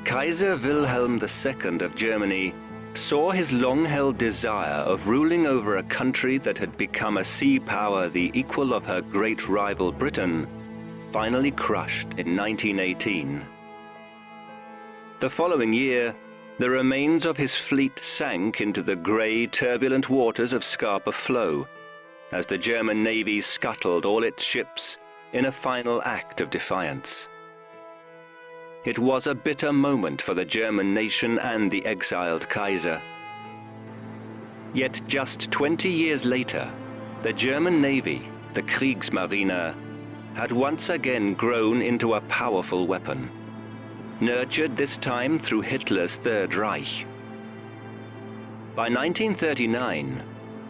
Kaiser Wilhelm II of Germany saw his long-held desire of ruling over a country that had become a sea power the equal of her great rival Britain finally crushed in 1918. The following year, the remains of his fleet sank into the grey, turbulent waters of Scapa Flow as the German Navy scuttled all its ships in a final act of defiance. It was a bitter moment for the German nation and the exiled Kaiser. Yet just 20 years later, the German Navy, the Kriegsmarine, had once again grown into a powerful weapon, nurtured this time through Hitler's Third Reich. By 1939,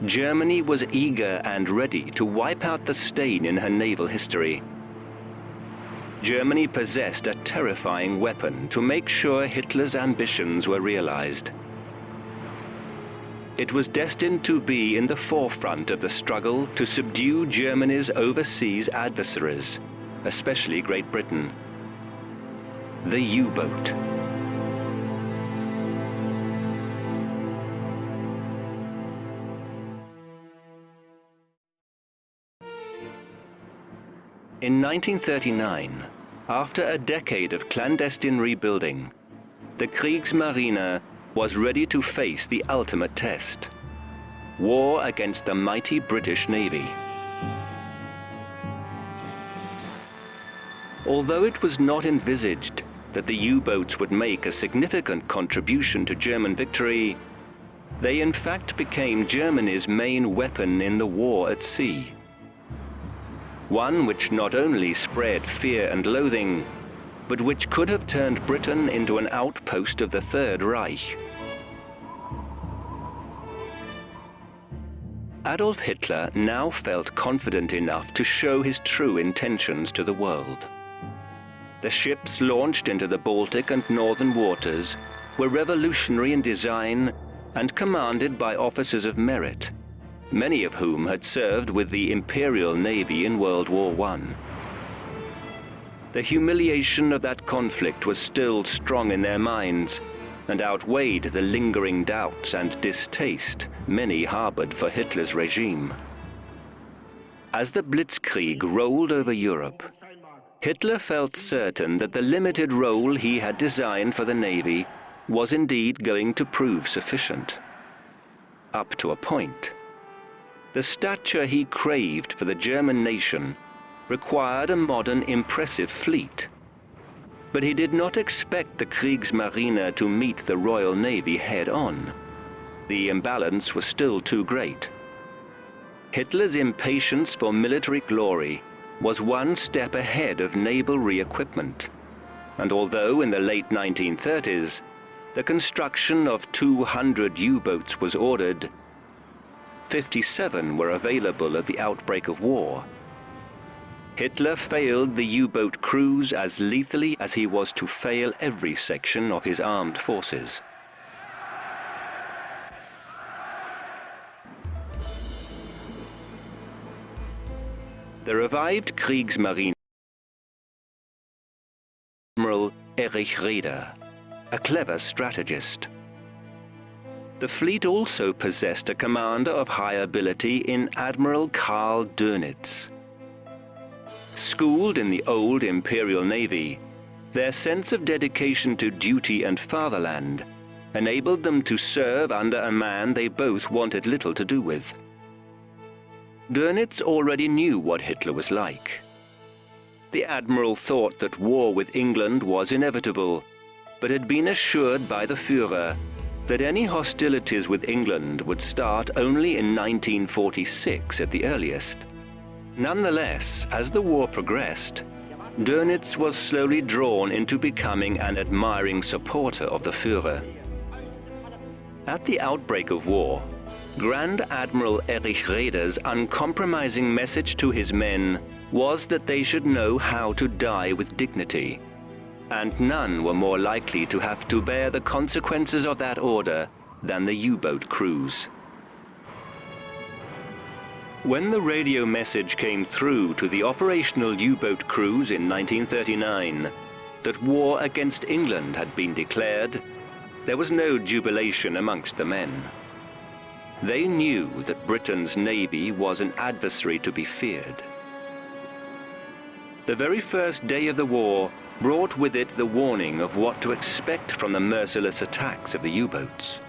Germany was eager and ready to wipe out the stain in her naval history. Germany possessed a terrifying weapon to make sure Hitler's ambitions were realized. It was destined to be in the forefront of the struggle to subdue Germany's overseas adversaries, especially Great Britain. The U-boat. In 1939, after a decade of clandestine rebuilding, the Kriegsmarine was ready to face the ultimate test: war against the mighty British Navy. Although it was not envisaged that the U-boats would make a significant contribution to German victory, they in fact became Germany's main weapon in the war at sea. One which not only spread fear and loathing, but which could have turned Britain into an outpost of the Third Reich. Adolf Hitler now felt confident enough to show his true intentions to the world. The ships launched into the Baltic and Northern waters were revolutionary in design and commanded by officers of merit, many of whom had served with the Imperial Navy in World War I. The humiliation of that conflict was still strong in their minds and outweighed the lingering doubts and distaste many harbored for Hitler's regime. As the Blitzkrieg rolled over Europe, Hitler felt certain that the limited role he had designed for the Navy was indeed going to prove sufficient. Up to a point. The stature he craved for the German nation required a modern, impressive fleet. But he did not expect the Kriegsmarine to meet the Royal Navy head-on. The imbalance was still too great. Hitler's impatience for military glory was one step ahead of naval re-equipment. And although in the late 1930s, the construction of 200 U-boats was ordered, 57 were available at the outbreak of war. Hitler failed the U-boat crews as lethally as he was to fail every section of his armed forces. The revived Kriegsmarine Admiral Erich Raeder, a clever strategist. The fleet also possessed a commander of high ability in Admiral Karl Dönitz. Schooled in the old Imperial Navy, their sense of dedication to duty and fatherland enabled them to serve under a man they both wanted little to do with. Dönitz already knew what Hitler was like. The admiral thought that war with England was inevitable, but had been assured by the Führer that any hostilities with England would start only in 1946 at the earliest. Nonetheless, as the war progressed, Dönitz was slowly drawn into becoming an admiring supporter of the Führer. At the outbreak of war, Grand Admiral Erich Raeder's uncompromising message to his men was that they should know how to die with dignity, and none were more likely to have to bear the consequences of that order than the U-boat crews. When the radio message came through to the operational U-boat crews in 1939, that war against England had been declared, there was no jubilation amongst the men. They knew that Britain's navy was an adversary to be feared. The very first day of the war brought with it the warning of what to expect from the merciless attacks of the U-boats.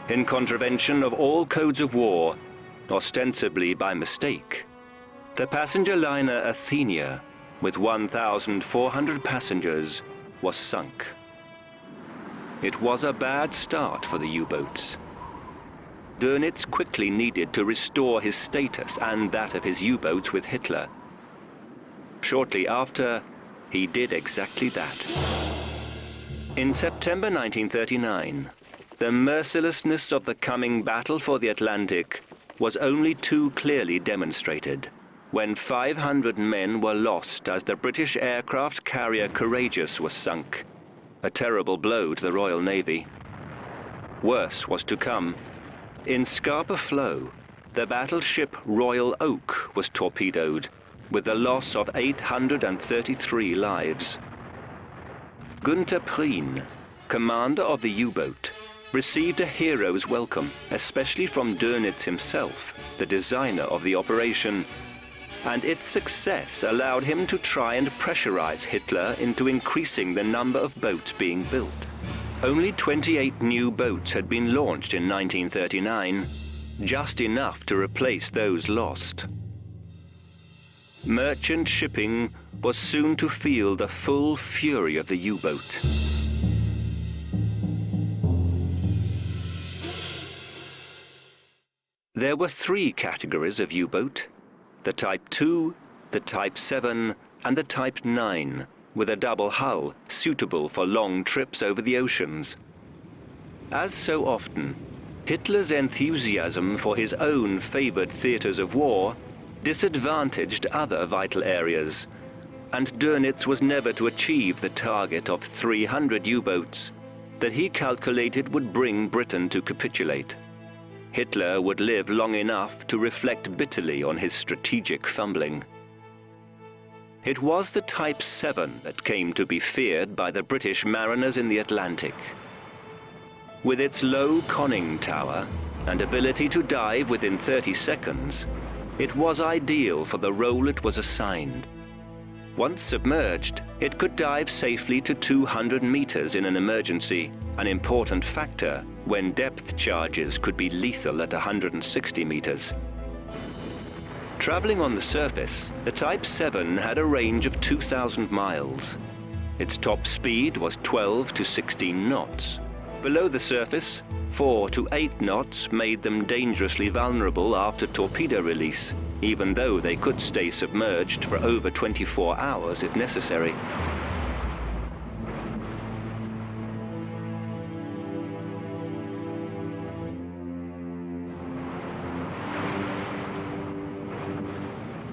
In contravention of all codes of war, ostensibly by mistake, the passenger liner Athenia, with 1,400 passengers, was sunk. It was a bad start for the U-boats. Dönitz quickly needed to restore his status and that of his U-boats with Hitler. Shortly after, he did exactly that. In September 1939, the mercilessness of the coming battle for the Atlantic was only too clearly demonstrated when 500 men were lost as the British aircraft carrier Courageous was sunk, a terrible blow to the Royal Navy. Worse was to come. In Scapa Flow, the battleship Royal Oak was torpedoed, with the loss of 833 lives. Günther Prien, commander of the U-boat, received a hero's welcome, especially from Dönitz himself, the designer of the operation, and its success allowed him to try and pressurize Hitler into increasing the number of boats being built. Only 28 new boats had been launched in 1939, just enough to replace those lost. Merchant shipping was soon to feel the full fury of the U-boat. There were three categories of U-boat: the Type 2, the Type 7, and the Type 9, with a double hull suitable for long trips over the oceans. As so often, Hitler's enthusiasm for his own favored theaters of war disadvantaged other vital areas, and Dönitz was never to achieve the target of 300 U-boats that he calculated would bring Britain to capitulate. Hitler would live long enough to reflect bitterly on his strategic fumbling. It was the Type 7 that came to be feared by the British mariners in the Atlantic. With its low conning tower and ability to dive within 30 seconds, it was ideal for the role it was assigned. Once submerged, it could dive safely to 200 meters in an emergency, an important factor when depth charges could be lethal at 160 meters. Traveling on the surface, the Type 7 had a range of 2,000 miles. Its top speed was 12 to 16 knots. Below the surface, 4 to 8 knots made them dangerously vulnerable after torpedo release, even though they could stay submerged for over 24 hours if necessary.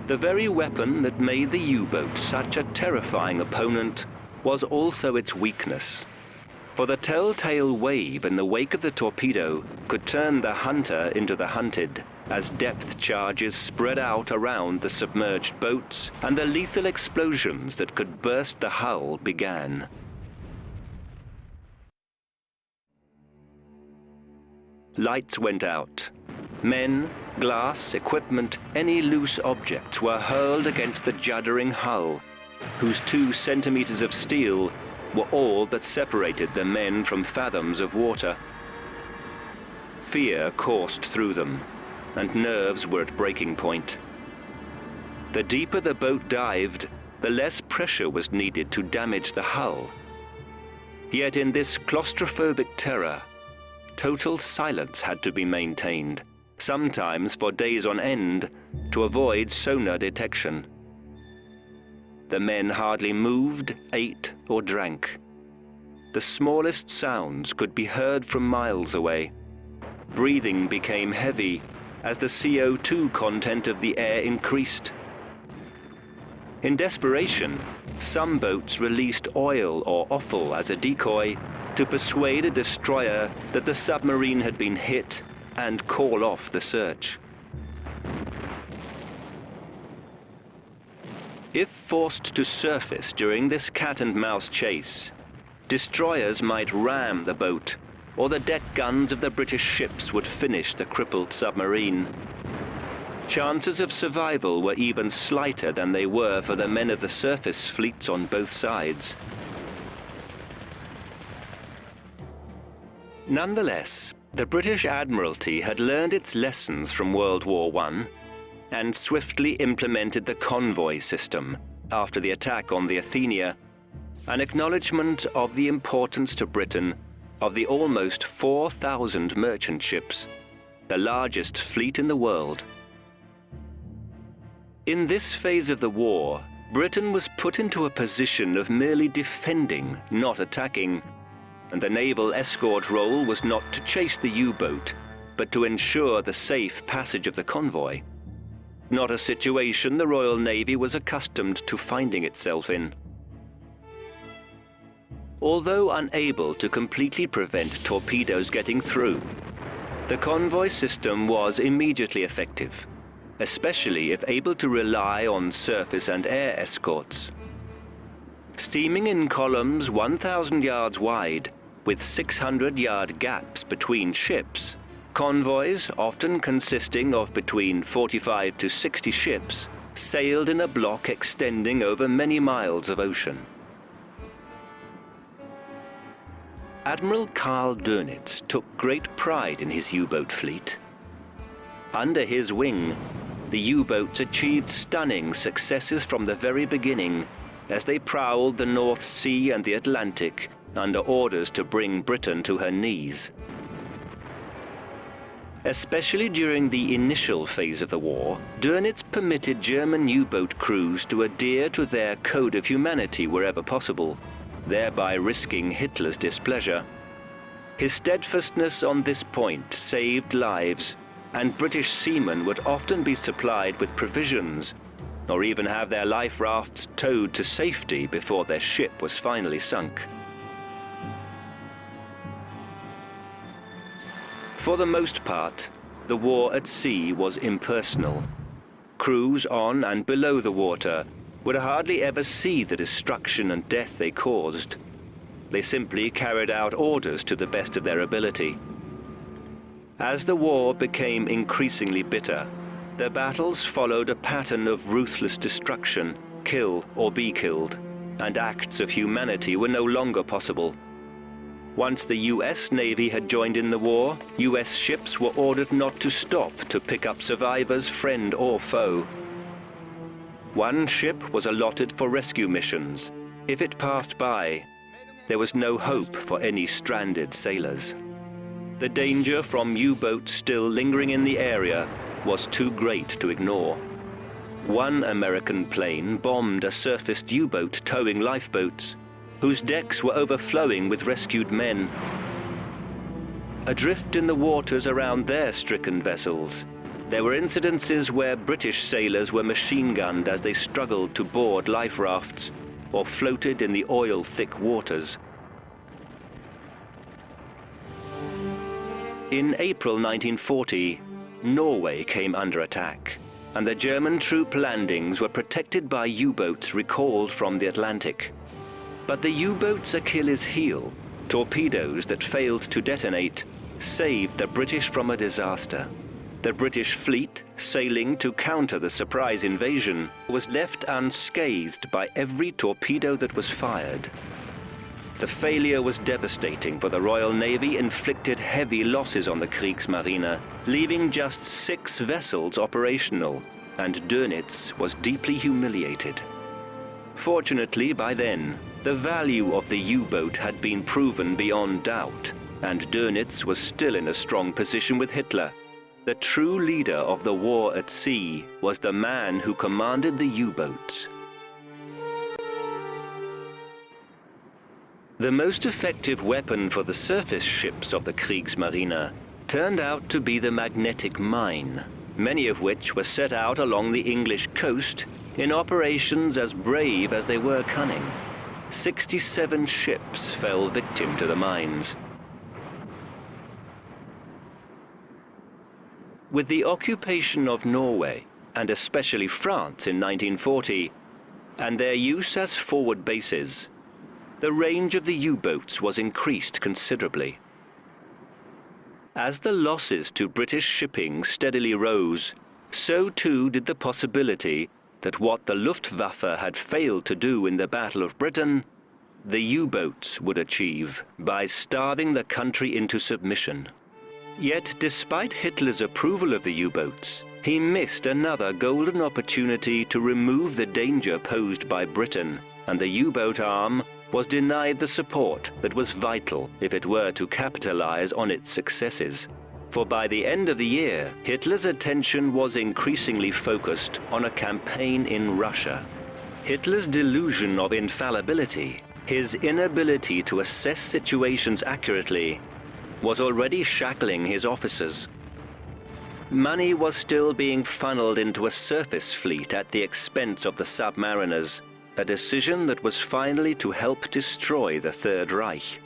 The very weapon that made the U-boat such a terrifying opponent was also its weakness. For the telltale wave in the wake of the torpedo could turn the hunter into the hunted, as depth charges spread out around the submerged boats and the lethal explosions that could burst the hull began. Lights went out. Men, glass, equipment, any loose objects were hurled against the juddering hull, whose 2 centimeters of steel were all that separated the men from fathoms of water. Fear coursed through them, and nerves were at breaking point. The deeper the boat dived, the less pressure was needed to damage the hull. Yet in this claustrophobic terror, total silence had to be maintained, sometimes for days on end, to avoid sonar detection. The men hardly moved, ate, or drank. The smallest sounds could be heard from miles away. Breathing became heavy as the CO2 content of the air increased. In desperation, some boats released oil or offal as a decoy to persuade a destroyer that the submarine had been hit and call off the search. If forced to surface during this cat-and-mouse chase, destroyers might ram the boat, or the deck guns of the British ships would finish the crippled submarine. Chances of survival were even slighter than they were for the men of the surface fleets on both sides. Nonetheless, the British Admiralty had learned its lessons from World War I and swiftly implemented the convoy system after the attack on the Athenia, an acknowledgement of the importance to Britain of the almost 4,000 merchant ships, the largest fleet in the world. In this phase of the war, Britain was put into a position of merely defending, not attacking, and the naval escort role was not to chase the U-boat, but to ensure the safe passage of the convoy. Not a situation the Royal Navy was accustomed to finding itself in. Although unable to completely prevent torpedoes getting through, the convoy system was immediately effective, especially if able to rely on surface and air escorts. Steaming in columns 1,000 yards wide, with 600-yard gaps between ships, convoys, often consisting of between 45 to 60 ships, sailed in a block extending over many miles of ocean. Admiral Karl Dönitz took great pride in his U-boat fleet. Under his wing, the U-boats achieved stunning successes from the very beginning as they prowled the North Sea and the Atlantic under orders to bring Britain to her knees. Especially during the initial phase of the war, Dönitz permitted German U-boat crews to adhere to their code of humanity wherever possible, thereby risking Hitler's displeasure. His steadfastness on this point saved lives, and British seamen would often be supplied with provisions, or even have their life rafts towed to safety before their ship was finally sunk. For the most part, the war at sea was impersonal. Crews on and below the water would hardly ever see the destruction and death they caused. They simply carried out orders to the best of their ability. As the war became increasingly bitter, the battles followed a pattern of ruthless destruction, kill or be killed, and acts of humanity were no longer possible. Once the US Navy had joined in the war, US ships were ordered not to stop to pick up survivors, friend or foe. One ship was allotted for rescue missions. If it passed by, there was no hope for any stranded sailors. The danger from U-boats still lingering in the area was too great to ignore. One American plane bombed a surfaced U-boat towing lifeboats, whose decks were overflowing with rescued men. Adrift in the waters around their stricken vessels, there were incidences where British sailors were machine-gunned as they struggled to board life rafts or floated in the oil-thick waters. In April 1940, Norway came under attack, and the German troop landings were protected by U-boats recalled from the Atlantic. But the U-boat's Achilles heel, torpedoes that failed to detonate, saved the British from a disaster. The British fleet, sailing to counter the surprise invasion, was left unscathed by every torpedo that was fired. The failure was devastating, for the Royal Navy inflicted heavy losses on the Kriegsmarine, leaving just 6 vessels operational, and Dönitz was deeply humiliated. Fortunately, by then, the value of the U-boat had been proven beyond doubt, and Dönitz was still in a strong position with Hitler. The true leader of the war at sea was the man who commanded the U-boats. The most effective weapon for the surface ships of the Kriegsmarine turned out to be the magnetic mine, many of which were set out along the English coast in operations as brave as they were cunning. 67 ships fell victim to the mines. With the occupation of Norway, and especially France in 1940, and their use as forward bases, the range of the U-boats was increased considerably. As the losses to British shipping steadily rose, so too did the possibility that what the Luftwaffe had failed to do in the Battle of Britain, the U-boats would achieve by starving the country into submission. Yet, despite Hitler's approval of the U-boats, he missed another golden opportunity to remove the danger posed by Britain, and the U-boat arm was denied the support that was vital if it were to capitalize on its successes. For by the end of the year, Hitler's attention was increasingly focused on a campaign in Russia. Hitler's delusion of infallibility, his inability to assess situations accurately, was already shackling his officers. Money was still being funneled into a surface fleet at the expense of the submariners, a decision that was finally to help destroy the Third Reich.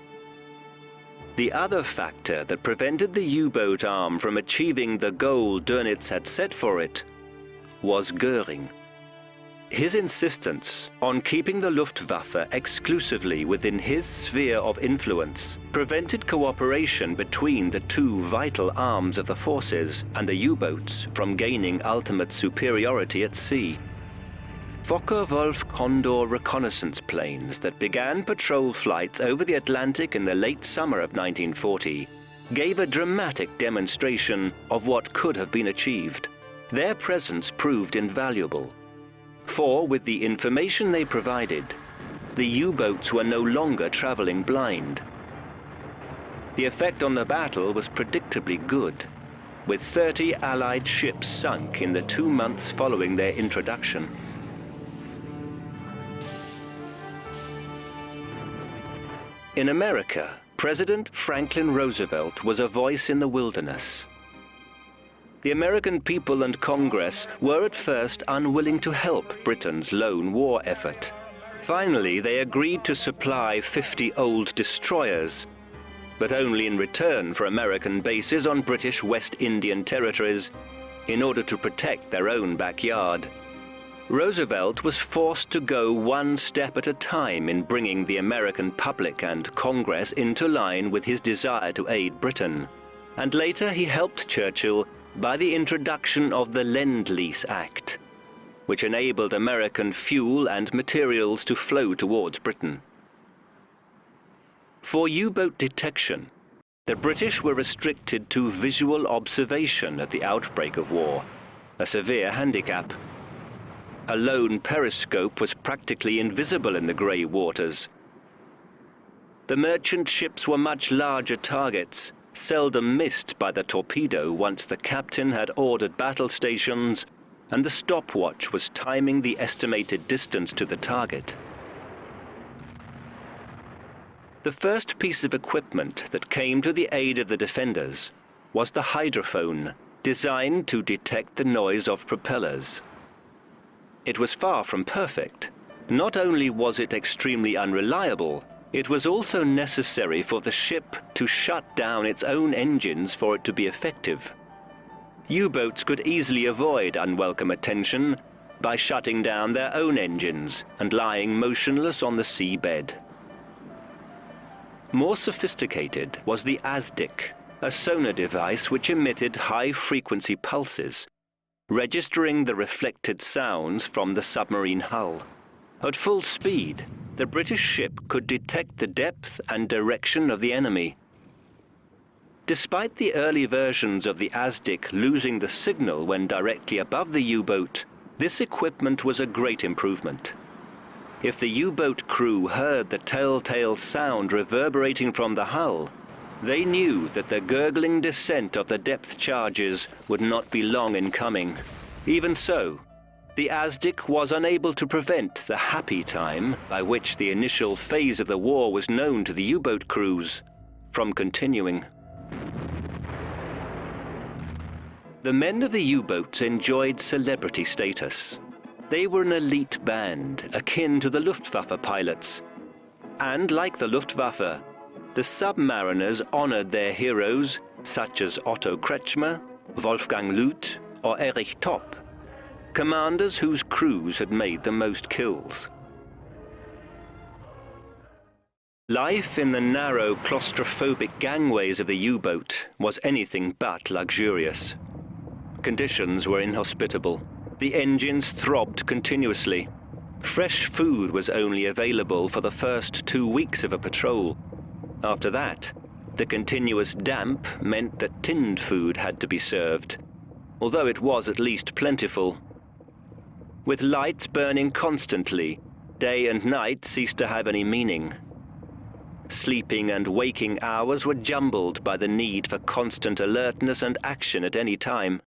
The other factor that prevented the U-boat arm from achieving the goal Dönitz had set for it was Göring. His insistence on keeping the Luftwaffe exclusively within his sphere of influence prevented cooperation between the two vital arms of the forces and the U-boats from gaining ultimate superiority at sea. Focke-Wulf Condor reconnaissance planes that began patrol flights over the Atlantic in the late summer of 1940 gave a dramatic demonstration of what could have been achieved. Their presence proved invaluable. For, with the information they provided, the U-boats were no longer traveling blind. The effect on the battle was predictably good, with 30 Allied ships sunk in the 2 months following their introduction. In America, President Franklin Roosevelt was a voice in the wilderness. The American people and Congress were at first unwilling to help Britain's lone war effort. Finally, they agreed to supply 50 old destroyers, but only in return for American bases on British West Indian territories in order to protect their own backyard. Roosevelt was forced to go one step at a time in bringing the American public and Congress into line with his desire to aid Britain, and later he helped Churchill by the introduction of the Lend-Lease Act, which enabled American fuel and materials to flow towards Britain. For U-boat detection, the British were restricted to visual observation at the outbreak of war, a severe handicap. A lone periscope was practically invisible in the grey waters. The merchant ships were much larger targets, seldom missed by the torpedo once the captain had ordered battle stations and the stopwatch was timing the estimated distance to the target. The first piece of equipment that came to the aid of the defenders was the hydrophone, designed to detect the noise of propellers. It was far from perfect. Not only was it extremely unreliable, it was also necessary for the ship to shut down its own engines for it to be effective. U-boats could easily avoid unwelcome attention by shutting down their own engines and lying motionless on the seabed. More sophisticated was the ASDIC, a sonar device which emitted high-frequency pulses, registering the reflected sounds from the submarine hull. At full speed, the British ship could detect the depth and direction of the enemy. Despite the early versions of the ASDIC losing the signal when directly above the U-boat, this equipment was a great improvement. If the U-boat crew heard the telltale sound reverberating from the hull, they knew that the gurgling descent of the depth charges would not be long in coming. Even so, the ASDIC was unable to prevent the happy time by which the initial phase of the war was known to the U-boat crews from continuing. The men of the U-boats enjoyed celebrity status. They were an elite band akin to the Luftwaffe pilots. And like the Luftwaffe, the submariners honored their heroes such as Otto Kretschmer, Wolfgang Luth, or Erich Topp. commanders whose crews had made the most kills. Life in the narrow, claustrophobic gangways of the U-boat was anything but luxurious. Conditions were inhospitable. The engines throbbed continuously. Fresh food was only available for the first 2 weeks of a patrol. After that, the continuous damp meant that tinned food had to be served, although it was at least plentiful. With lights burning constantly, day and night ceased to have any meaning. Sleeping and waking hours were jumbled by the need for constant alertness and action at any time.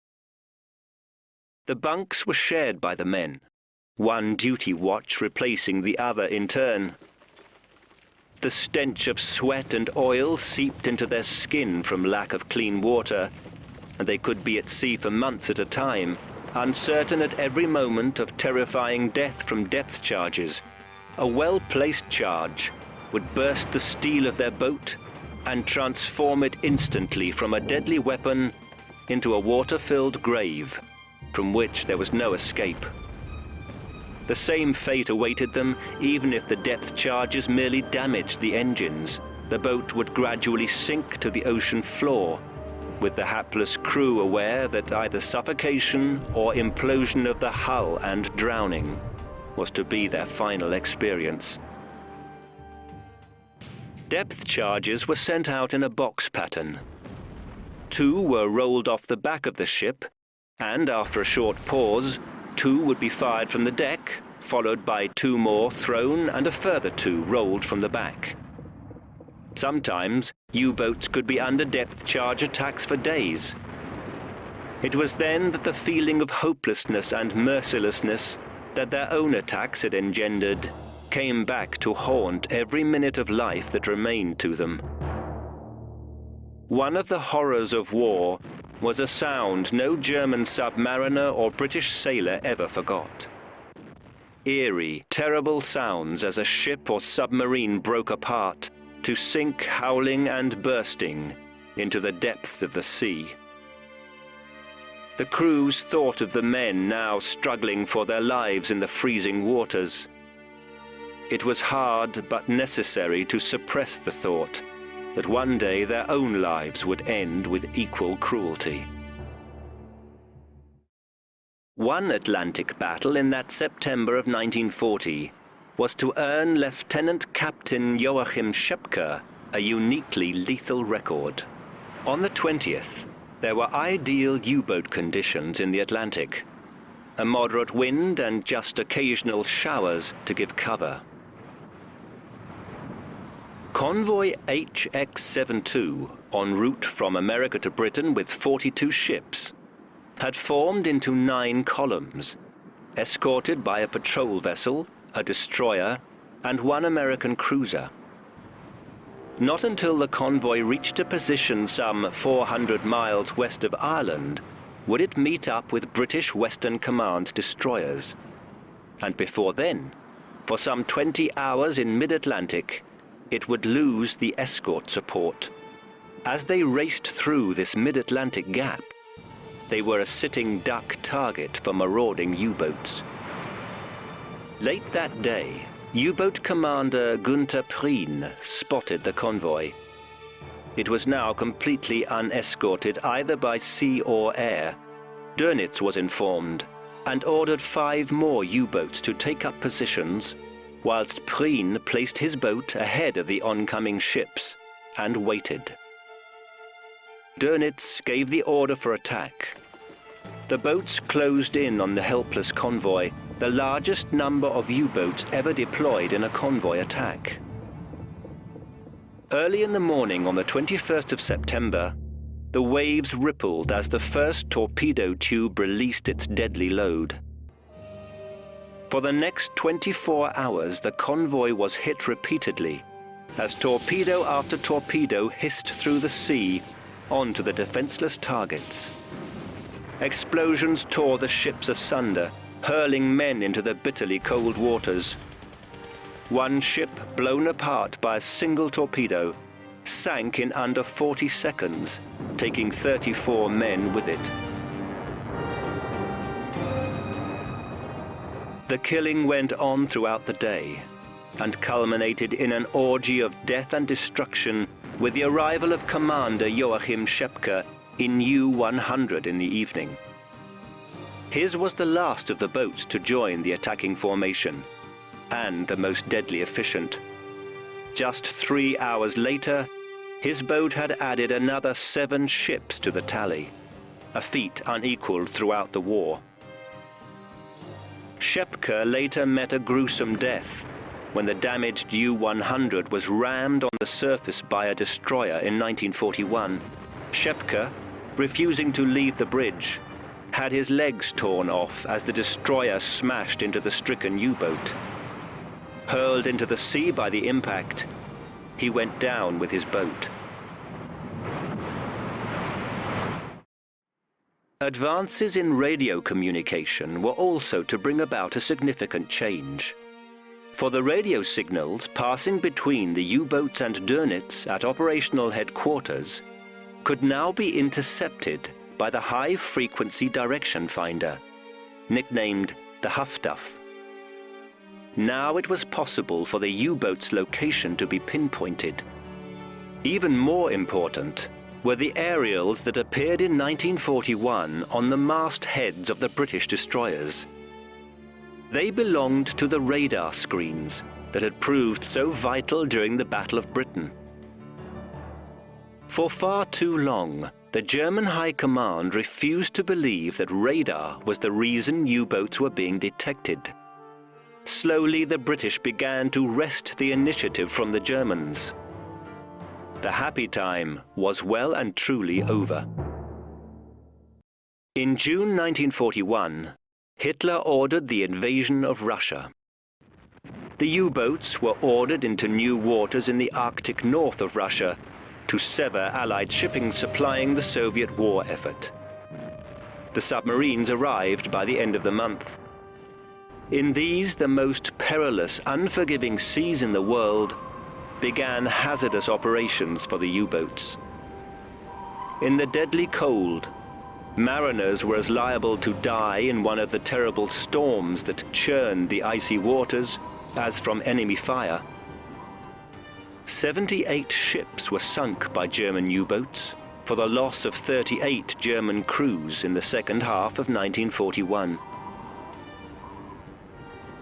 The bunks were shared by the men, one duty watch replacing the other in turn. The stench of sweat and oil seeped into their skin from lack of clean water, and they could be at sea for months at a time, uncertain at every moment of terrifying death from depth charges. A well-placed charge would burst the steel of their boat and transform it instantly from a deadly weapon into a water-filled grave from which there was no escape. The same fate awaited them even if the depth charges merely damaged the engines. The boat would gradually sink to the ocean floor, with the hapless crew aware that either suffocation or implosion of the hull and drowning was to be their final experience. Depth charges were sent out in a box pattern. 2 were rolled off the back of the ship, and after a short pause, 2 would be fired from the deck, followed by 2 more thrown and a further 2 rolled from the back. Sometimes, U-boats could be under depth charge attacks for days. It was then that the feeling of hopelessness and mercilessness that their own attacks had engendered came back to haunt every minute of life that remained to them. One of the horrors of war was a sound no German submariner or British sailor ever forgot. Eerie, terrible sounds as a ship or submarine broke apart to sink howling and bursting into the depths of the sea. The crews thought of the men now struggling for their lives in the freezing waters. It was hard but necessary to suppress the thought that one day their own lives would end with equal cruelty. One Atlantic battle in that September of 1940 was to earn Lieutenant Captain Joachim Schepke a uniquely lethal record. On the 20th, there were ideal U-boat conditions in the Atlantic, a moderate wind and just occasional showers to give cover. Convoy HX-72, en route from America to Britain with 42 ships, had formed into 9 columns, escorted by a patrol vessel, a destroyer, and 1 American cruiser. Not until the convoy reached a position some 400 miles west of Ireland would it meet up with British Western Command destroyers. And before then, for some 20 hours in mid-Atlantic, it would lose the escort support. As they raced through this mid-Atlantic gap, they were a sitting duck target for marauding U-boats. Late that day, U-boat commander Günther Prien spotted the convoy. It was now completely unescorted either by sea or air. Dönitz was informed and ordered 5 more U-boats to take up positions, whilst Prien placed his boat ahead of the oncoming ships and waited. Dönitz gave the order for attack. The boats closed in on the helpless convoy, the largest number of U-boats ever deployed in a convoy attack. Early in the morning on the 21st of September, the waves rippled as the first torpedo tube released its deadly load. For the next 24 hours, the convoy was hit repeatedly as torpedo after torpedo hissed through the sea onto the defenseless targets. Explosions tore the ships asunder, hurling men into the bitterly cold waters. One ship, blown apart by a single torpedo, sank in under 40 seconds, taking 34 men with it. The killing went on throughout the day and culminated in an orgy of death and destruction with the arrival of Commander Joachim Schepke in U-100 in the evening. His was the last of the boats to join the attacking formation, and the most deadly efficient. Just 3 hours later, his boat had added another 7 ships to the tally, a feat unequaled throughout the war. Schepke later met a gruesome death when the damaged U-100 was rammed on the surface by a destroyer in 1941. Schepke, refusing to leave the bridge, had his legs torn off as the destroyer smashed into the stricken U-boat. Hurled into the sea by the impact, he went down with his boat. Advances in radio communication were also to bring about a significant change. For the radio signals passing between the U-boats and Dönitz at operational headquarters could now be intercepted by the high-frequency direction finder, nicknamed the Huffduff. Now it was possible for the U-boat's location to be pinpointed. Even more important were the aerials that appeared in 1941 on the mastheads of the British destroyers. They belonged to the radar screens that had proved so vital during the Battle of Britain. For far too long, the German High Command refused to believe that radar was the reason U-boats were being detected. Slowly, the British began to wrest the initiative from the Germans. The happy time was well and truly over. In June 1941, Hitler ordered the invasion of Russia. The U-boats were ordered into new waters in the Arctic north of Russia to sever Allied shipping supplying the Soviet war effort. The submarines arrived by the end of the month. In these, the most perilous, unforgiving seas in the world, began hazardous operations for the U-boats. In the deadly cold, mariners were as liable to die in one of the terrible storms that churned the icy waters as from enemy fire. 78 ships were sunk by German U-boats for the loss of 38 German crews in the second half of 1941.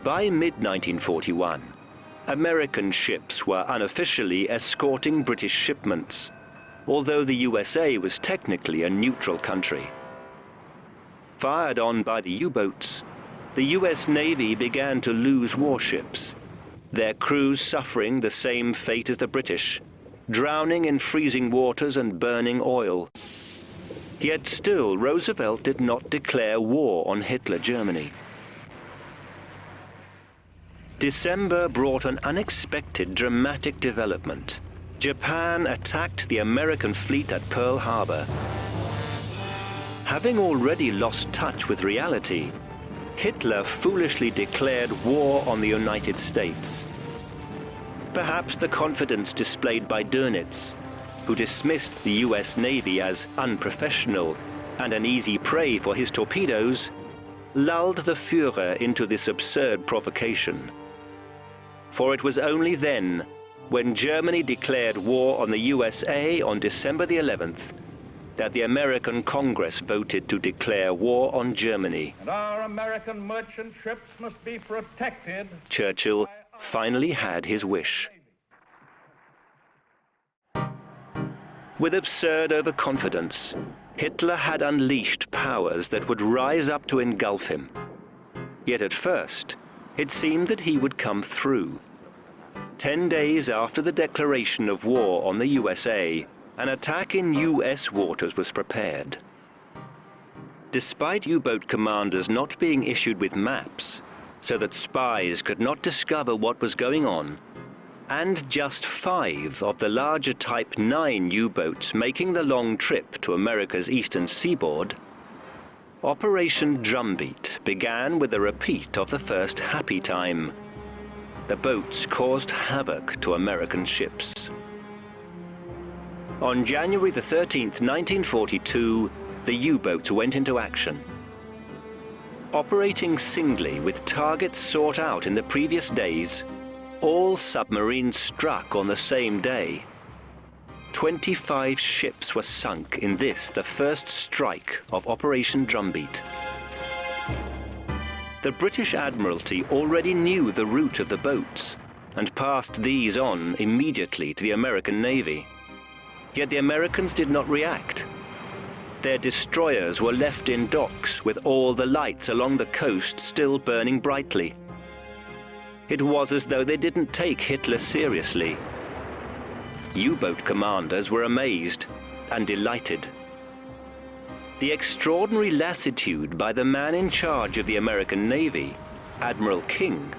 By mid-1941, American ships were unofficially escorting British shipments, although the USA was technically a neutral country. Fired on by the U-boats, the US Navy began to lose warships, their crews suffering the same fate as the British, drowning in freezing waters and burning oil. Yet still, Roosevelt did not declare war on Hitler Germany. December brought an unexpected dramatic development. Japan attacked the American fleet at Pearl Harbor. Having already lost touch with reality, Hitler foolishly declared war on the United States. Perhaps the confidence displayed by Dönitz, who dismissed the US Navy as unprofessional and an easy prey for his torpedoes, lulled the Führer into this absurd provocation. For it was only then, when Germany declared war on the USA on December the 11th, that the American Congress voted to declare war on Germany. And our American merchant ships must be protected. Churchill finally had his wish. With absurd overconfidence, Hitler had unleashed powers that would rise up to engulf him. Yet at first, it seemed that he would come through. 10 days after the declaration of war on the USA, an attack in US waters was prepared. Despite U-boat commanders not being issued with maps, so that spies could not discover what was going on, and just 5 of the larger Type 9 U-boats making the long trip to America's eastern seaboard, Operation Drumbeat began with a repeat of the first happy time. The boats caused havoc to American ships. On January the 13th, 1942, the U-boats went into action. Operating singly with targets sought out in the previous days, all submarines struck on the same day. 25 ships were sunk in this, the first strike of Operation Drumbeat. The British Admiralty already knew the route of the boats and passed these on immediately to the American Navy. Yet the Americans did not react. Their destroyers were left in docks with all the lights along the coast still burning brightly. It was as though they didn't take Hitler seriously. U-boat commanders were amazed and delighted. The extraordinary lassitude by the man in charge of the American Navy, Admiral King,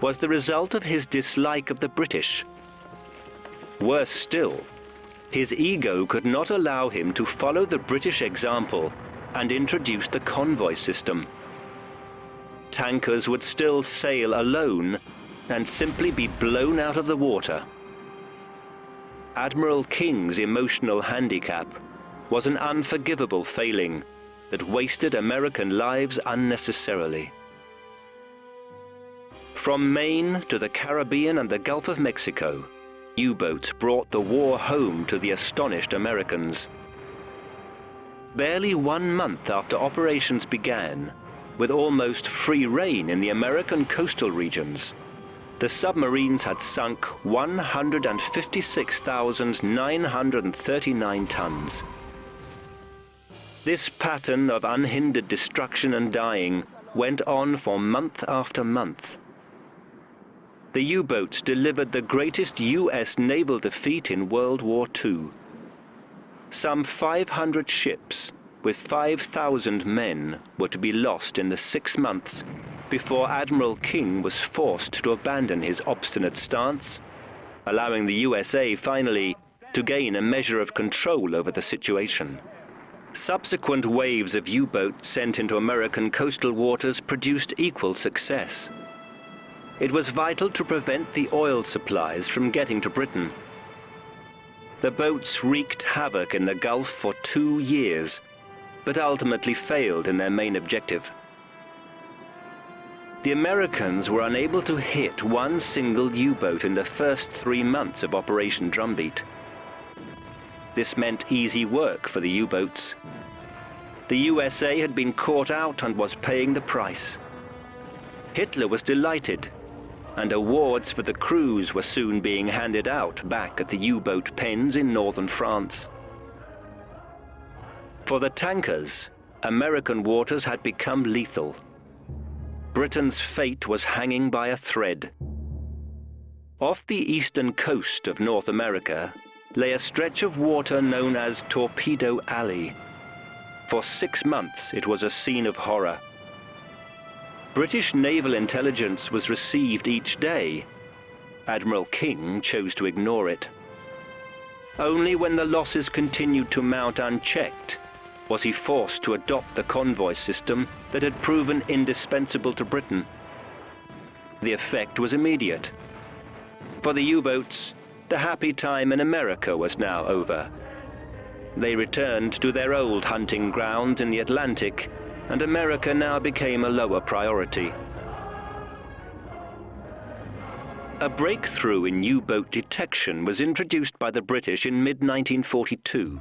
was the result of his dislike of the British. Worse still, his ego could not allow him to follow the British example and introduce the convoy system. Tankers would still sail alone and simply be blown out of the water. Admiral King's emotional handicap was an unforgivable failing that wasted American lives unnecessarily. From Maine to the Caribbean and the Gulf of Mexico, U-boats brought the war home to the astonished Americans. Barely 1 month after operations began, with almost free rein in the American coastal regions, the submarines had sunk 156,939 tons. This pattern of unhindered destruction and dying went on for month after month. The U-boats delivered the greatest U.S. naval defeat in World War II. Some 500 ships with 5,000 men were to be lost in the 6 months before Admiral King was forced to abandon his obstinate stance, allowing the USA finally to gain a measure of control over the situation. Subsequent waves of U-boats sent into American coastal waters produced equal success. It was vital to prevent the oil supplies from getting to Britain. The boats wreaked havoc in the Gulf for 2 years, but ultimately failed in their main objective. The Americans were unable to hit one single U-boat in the first 3 months of Operation Drumbeat. This meant easy work for the U-boats. The USA had been caught out and was paying the price. Hitler was delighted, and awards for the crews were soon being handed out back at the U-boat pens in northern France. For the tankers, American waters had become lethal. Britain's fate was hanging by a thread. Off the eastern coast of North America lay a stretch of water known as Torpedo Alley. For 6 months it was a scene of horror. British naval intelligence was received each day. Admiral King chose to ignore it. Only when the losses continued to mount unchecked was he forced to adopt the convoy system that had proven indispensable to Britain. The effect was immediate. For the U-boats, the happy time in America was now over. They returned to their old hunting grounds in the Atlantic, and America now became a lower priority. A breakthrough in U-boat detection was introduced by the British in mid-1942.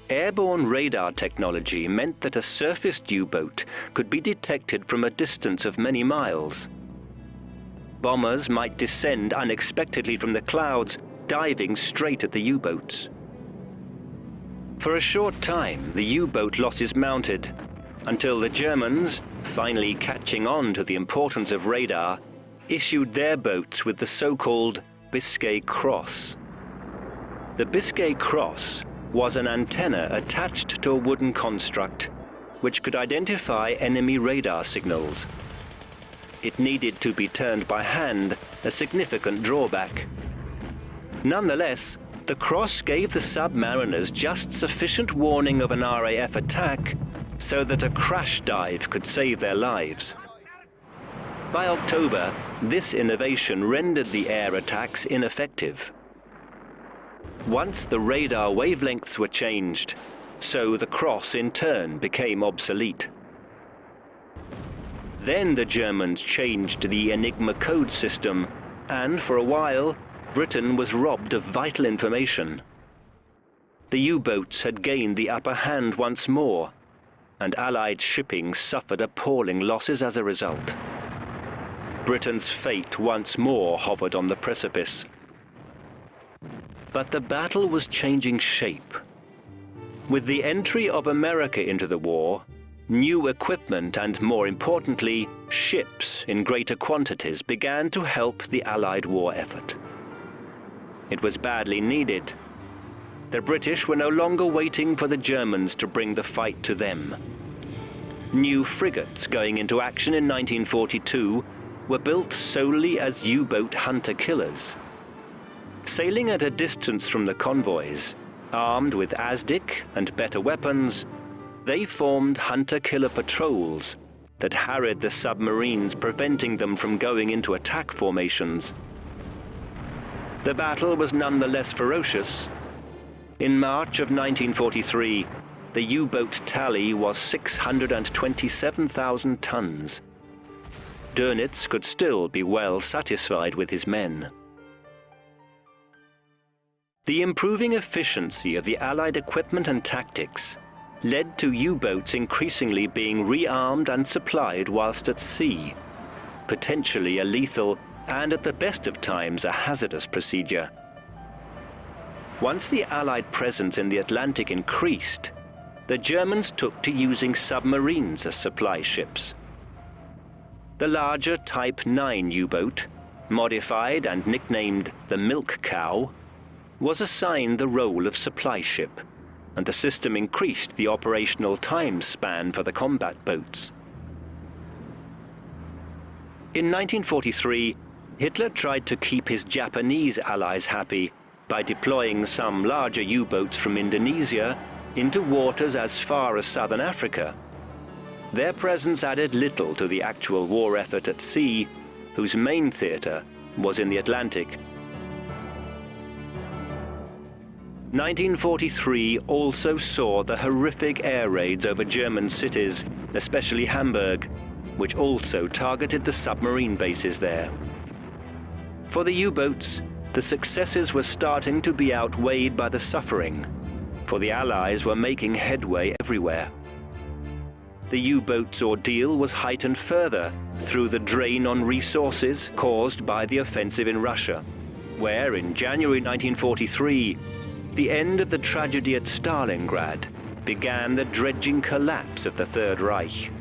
Airborne radar technology meant that a surfaced U-boat could be detected from a distance of many miles. Bombers might descend unexpectedly from the clouds, diving straight at the U-boats. For a short time, the U-boat losses mounted, until the Germans, finally catching on to the importance of radar, issued their boats with the so-called Biscay Cross. The Biscay Cross was an antenna attached to a wooden construct which could identify enemy radar signals. It needed to be turned by hand, a significant drawback. Nonetheless, the cross gave the submariners just sufficient warning of an RAF attack so that a crash dive could save their lives. By October, this innovation rendered the air attacks ineffective. Once the radar wavelengths were changed, so the cross in turn became obsolete. Then the Germans changed the Enigma code system, and for a while, Britain was robbed of vital information. The U-boats had gained the upper hand once more, and Allied shipping suffered appalling losses as a result. Britain's fate once more hovered on the precipice. But the battle was changing shape. With the entry of America into the war, new equipment and, more importantly, ships in greater quantities began to help the Allied war effort. It was badly needed. The British were no longer waiting for the Germans to bring the fight to them. New frigates going into action in 1942 were built solely as U-boat hunter-killers. Sailing at a distance from the convoys, armed with ASDIC and better weapons, they formed hunter-killer patrols that harried the submarines, preventing them from going into attack formations. The battle was nonetheless ferocious. In March of 1943, the U-boat tally was 627,000 tons. Dönitz could still be well satisfied with his men. The improving efficiency of the Allied equipment and tactics led to U-boats increasingly being rearmed and supplied whilst at sea, potentially a lethal and at the best of times a hazardous procedure. Once the Allied presence in the Atlantic increased, the Germans took to using submarines as supply ships. The larger Type 9 U-boat, modified and nicknamed the Milk Cow, was assigned the role of supply ship, and the system increased the operational time span for the combat boats. In 1943, Hitler tried to keep his Japanese allies happy by deploying some larger U-boats from Indonesia into waters as far as southern Africa. Their presence added little to the actual war effort at sea, whose main theater was in the Atlantic. 1943 also saw the horrific air raids over German cities, especially Hamburg, which also targeted the submarine bases there. For the U-boats, the successes were starting to be outweighed by the suffering, for the Allies were making headway everywhere. The U-boats' ordeal was heightened further through the drain on resources caused by the offensive in Russia, where in January 1943, the end of the tragedy at Stalingrad began the dredging collapse of the Third Reich.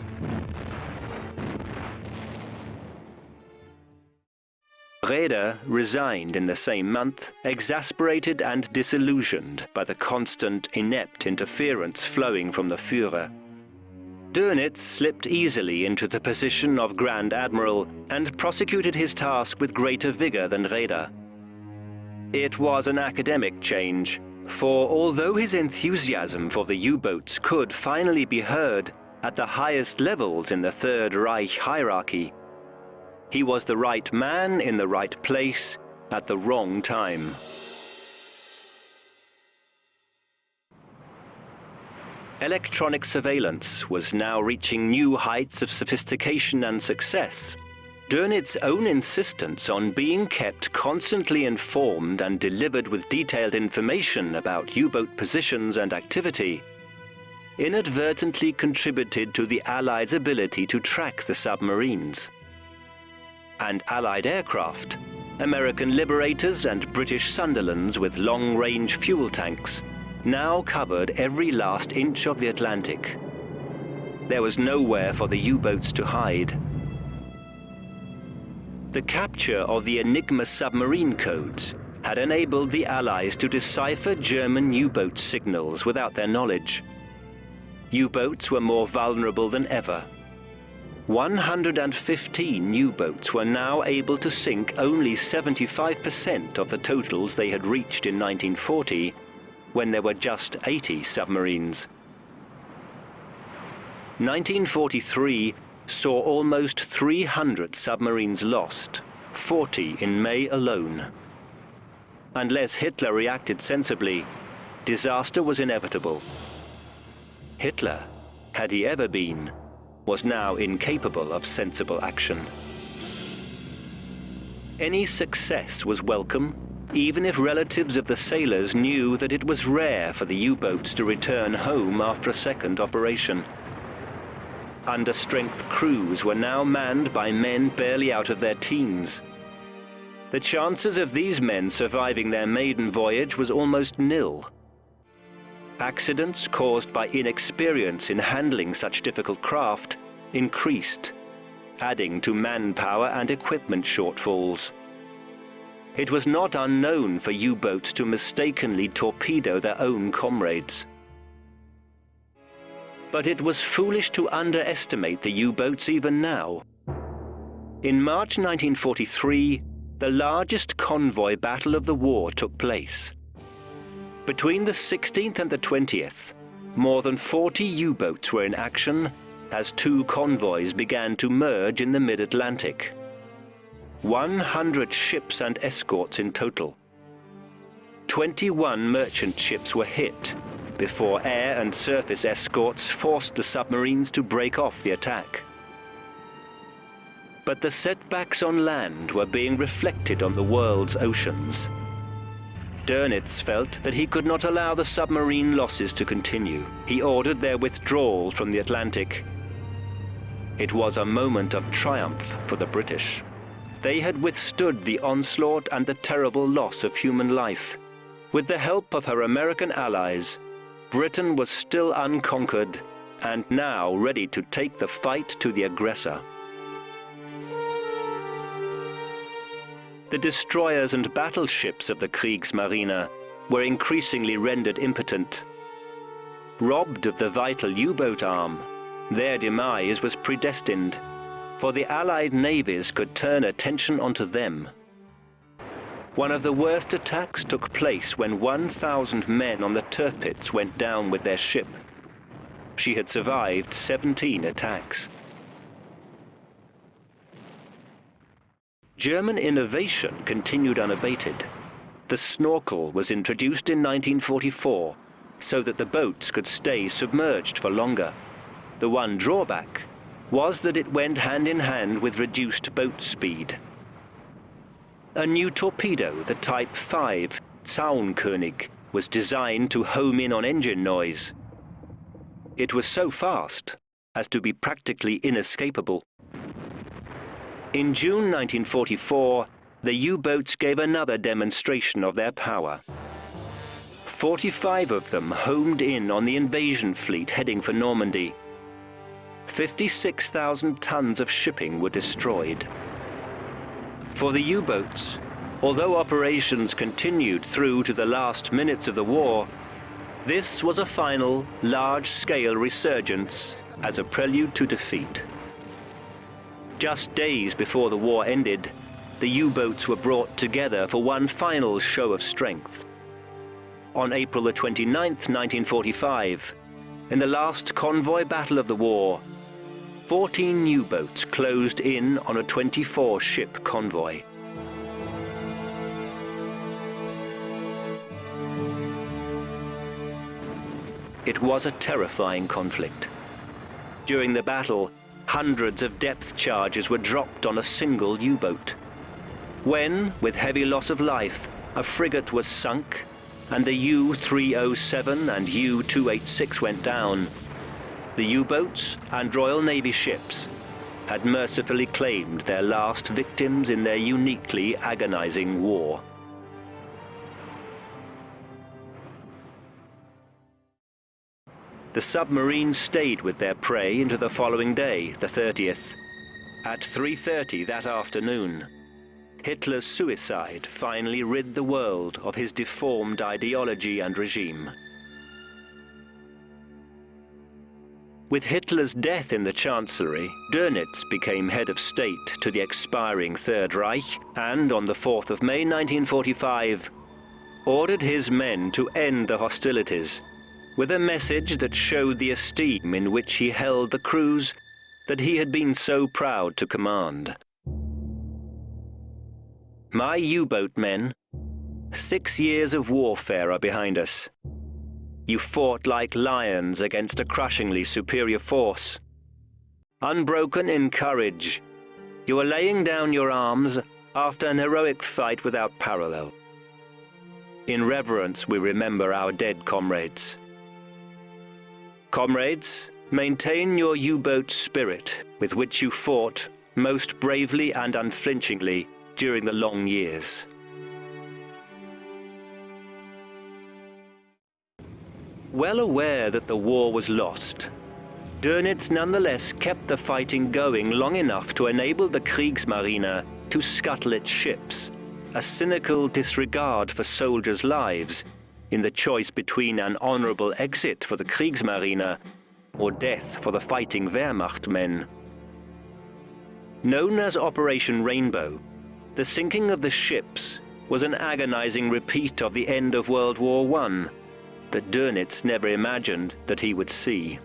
Raeder resigned in the same month, exasperated and disillusioned by the constant, inept interference flowing from the Führer. Dönitz slipped easily into the position of Grand Admiral and prosecuted his task with greater vigor than Raeder. It was an academic change, for although his enthusiasm for the U-boats could finally be heard at the highest levels in the Third Reich hierarchy, he was the right man in the right place at the wrong time. Electronic surveillance was now reaching new heights of sophistication and success. Dönitz's own insistence on being kept constantly informed and delivered with detailed information about U-boat positions and activity inadvertently contributed to the Allies' ability to track the submarines. And Allied aircraft, American Liberators and British Sunderlands with long-range fuel tanks, now covered every last inch of the Atlantic. There was nowhere for the U-boats to hide. The capture of the Enigma submarine codes had enabled the Allies to decipher German U-boat signals without their knowledge. U-boats were more vulnerable than ever. 115 U-boats were now able to sink only 75% of the totals they had reached in 1940, when there were just 80 submarines. 1943 saw almost 300 submarines lost, 40 in May alone. Unless Hitler reacted sensibly, disaster was inevitable. Hitler, had he ever been, was now incapable of sensible action. Any success was welcome, even if relatives of the sailors knew that it was rare for the U-boats to return home after a second operation. Understrength crews were now manned by men barely out of their teens. The chances of these men surviving their maiden voyage was almost nil. Accidents caused by inexperience in handling such difficult craft increased, adding to manpower and equipment shortfalls. It was not unknown for U-boats to mistakenly torpedo their own comrades. But it was foolish to underestimate the U-boats even now. In March 1943, the largest convoy battle of the war took place. Between the 16th and the 20th, more than 40 U-boats were in action as two convoys began to merge in the mid-Atlantic. 100 ships and escorts in total. 21 merchant ships were hit before air and surface escorts forced the submarines to break off the attack. But the setbacks on land were being reflected on the world's oceans. Dönitz felt that he could not allow the submarine losses to continue. He ordered their withdrawal from the Atlantic. It was a moment of triumph for the British. They had withstood the onslaught and the terrible loss of human life. With the help of her American allies, Britain was still unconquered and now ready to take the fight to the aggressor. The destroyers and battleships of the Kriegsmarine were increasingly rendered impotent. Robbed of the vital U-boat arm, their demise was predestined, for the Allied navies could turn attention onto them. One of the worst attacks took place when 1,000 men on the Tirpitz went down with their ship. She had survived 17 attacks. German innovation continued unabated. The snorkel was introduced in 1944 so that the boats could stay submerged for longer. The one drawback was that it went hand in hand with reduced boat speed. A new torpedo, the Type 5 Zaunkönig, was designed to home in on engine noise. It was so fast as to be practically inescapable. In June 1944, the U-boats gave another demonstration of their power. 45 of them homed in on the invasion fleet heading for Normandy. 56,000 tons of shipping were destroyed. For the U-boats, although operations continued through to the last minutes of the war, this was a final, large-scale resurgence as a prelude to defeat. Just days before the war ended, the U-boats were brought together for one final show of strength. On April 29, 1945, in the last convoy battle of the war, 14 U-boats closed in on a 24-ship convoy. It was a terrifying conflict. During the battle, hundreds of depth charges were dropped on a single U-boat. When, with heavy loss of life, a frigate was sunk and the U-307 and U-286 went down, the U-boats and Royal Navy ships had mercifully claimed their last victims in their uniquely agonizing war. The submarines stayed with their prey into the following day, the 30th. At 3:30 that afternoon, Hitler's suicide finally rid the world of his deformed ideology and regime. With Hitler's death in the Chancellery, Dönitz became head of state to the expiring Third Reich and, on the 4th of May 1945, ordered his men to end the hostilities with a message that showed the esteem in which he held the crews that he had been so proud to command. My U-boat men, 6 years of warfare are behind us. You fought like lions against a crushingly superior force. unbroken in courage, you are laying down your arms after an heroic fight without parallel. In reverence, we remember our dead comrades. Comrades, maintain your U-boat spirit with which you fought most bravely and unflinchingly during the long years. Well aware that the war was lost, Dönitz nonetheless kept the fighting going long enough to enable the Kriegsmarine to scuttle its ships, a cynical disregard for soldiers' lives in the choice between an honorable exit for the Kriegsmarine or death for the fighting Wehrmacht men. Known as Operation Rainbow, the sinking of the ships was an agonizing repeat of the end of World War I that Dönitz never imagined that he would see.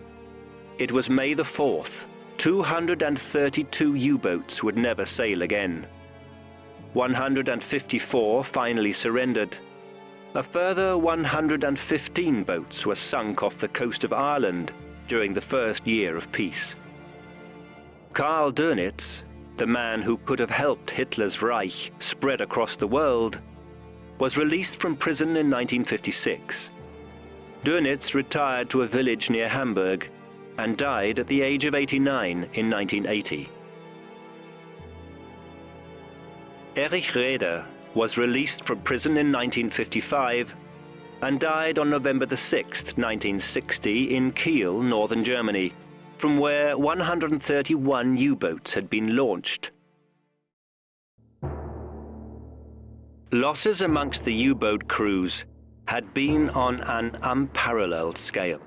It was May the 4th. 232 U-boats would never sail again. 154 finally surrendered. A further 115 boats were sunk off the coast of Ireland during the first year of peace. Karl Dönitz, the man who could have helped Hitler's Reich spread across the world, was released from prison in 1956. Dönitz retired to a village near Hamburg and died at the age of 89 in 1980. Erich Raeder was released from prison in 1955 and died on November 6, 1960 in Kiel, northern Germany, from where 131 U-boats had been launched. Losses amongst the U-boat crews had been on an unparalleled scale.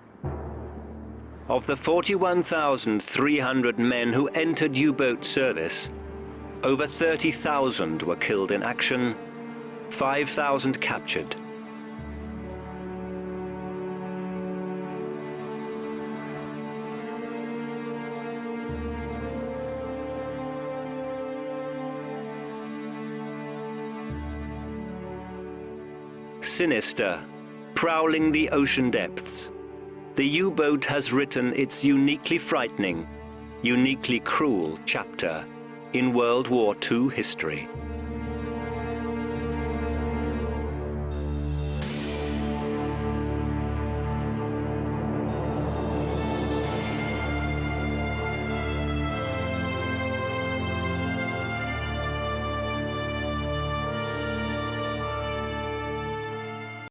Of the 41,300 men who entered U-boat service, over 30,000 were killed in action, 5,000 captured. Sinister, prowling the ocean depths, the U-boat has written its uniquely frightening, uniquely cruel chapter in World War II history.